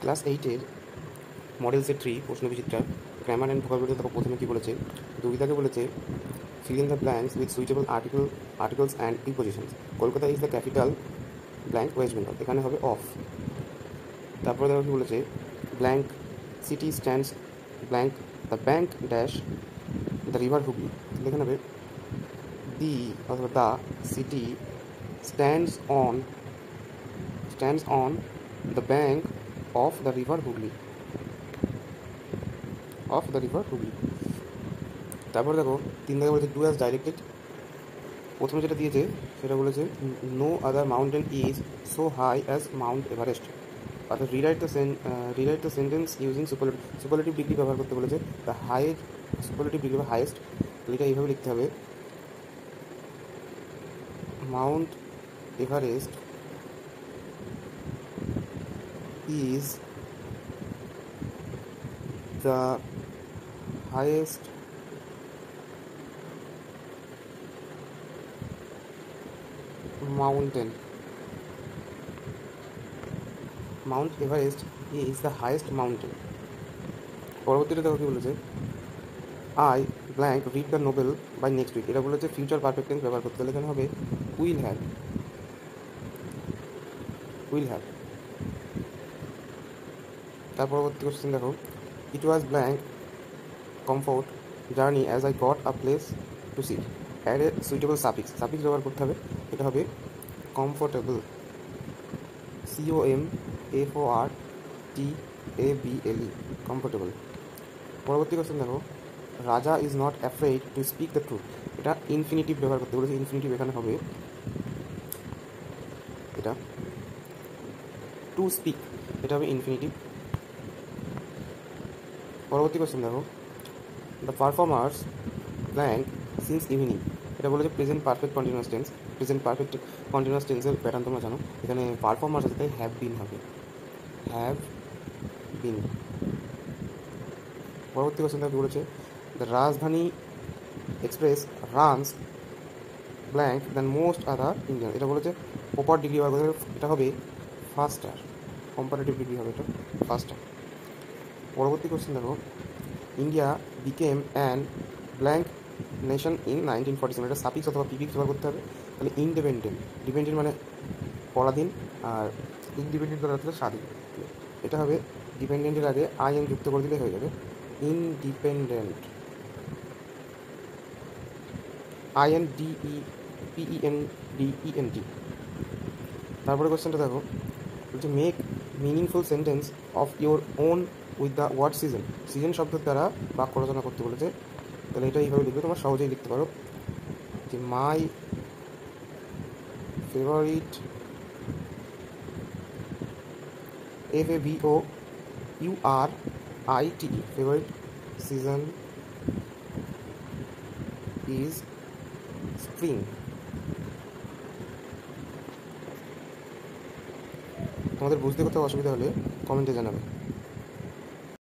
Class 8-এর model set 3 প্রশ্নবিচিত্রার grammar and vocabulary দেখো প্রথমে কী বলেছে, দুইটাকে বলেছে fill in the blanks with suitable articles and prepositions. Kolkata is the capital blank West Bengal, এখানে হবে অফ। তারপরে দেখো কী বলেছে, blank city stands blank the bank dash the river Hooghly, এখানে হবে দি অথবা the city stands on the bank of the river Hooghly, তারপর দেখো 3 দাগে বলেছে ডু অ্যাজ ডাইরেক্টেড। প্রথমে যেটা দিয়েছে সেটা বলেছে no other mountain is so high as Mount Everest, অর্থাৎ rewrite the sentence using superlative degree ব্যবহার করতে বলেছে। দ্য হাইয়েস্ট সুপারলেটিভ ডিগ্রি বা হাইয়েস্ট, এটা এইভাবে লিখতে হবে, Mount Everest is the highest mountain. Mount Everest is the highest mountain. পরবর্তীটা দেখো কি বলেছে, I blank read the novel by next week, এটা বলেছে ফিউচার পারফেক্ট টেন্স ব্যবহার করতে, তাহলে এখানে হবে উইল হ্যাভ। তার পরবর্তী কোশ্চেন দেখো, it was blank comfort journey as I got a place to sit, add a suitable suffix ব্যবহার করতে হবে, এটা হবে কমফোর্টেবল, COMFORTABLE, কমফোর্টেবল। পরবর্তী কোশ্চেন দেখো, Raja is not afraid to speak the truth, এটা ইনফিনিটিভ ব্যবহার করতে বলেছে, ইনফিনিটিভ এখানে হবে এটা টু স্পিক, এটা হবে ইনফিনিটিভ। পরবর্তী কোশ্চেন দেখো, the performers blank since evening, এটা বলেছে present perfect continuous tense, present perfect continuous টেন্সের প্যাটার্ন তোমরা জানো, এখানে পারফর্মার্স আছে তাই হ্যাভ বিন হবে, হ্যাভ বিন। পরবর্তী কোশ্চেন দেখো বলেছে, দ্য রাজধানী express runs blank than most other Indian, এটা বলেছে প্রপার ডিগ্রি ব্যবহার করতে, এটা হবে ফাস্টার, কম্পারেটিভ ডিগ্রি হবে এটা ফাস্টার। পরবর্তী কোশ্চেন দেখো, India became an blank nation in 1947, এটা সাফিক্স অথবা প্রিফিক্স ব্যবহার করতে হবে, তাহলে ইনডিপেন্ডেন্ট, ডিপেন্ডেন্ট মানে পরাধীন, আর ইনডিপেন্ডেন্ট করা হচ্ছে স্বাধীন, এটা হবে ডিপেন্ডেন্টের আগে IN যুক্ত করে দিলে হয়ে যাবে ইনডিপেন্ডেন্ট, INDEPENDENT। তারপরে কোশ্চেনটা দেখো, বলছে make meaningful sentence of your own with the word season, season শব্দের দ্বারা বাক্য রচনা করতে বলেছে, তাহলে এটা এইভাবে লিখবে, তোমরা সহজেই লিখতে পারো যে my favourite FAVOURITE favourite season is spring. তোমাদের বুঝতে কোথাও অসুবিধা হলে কমেন্টে জানাবে।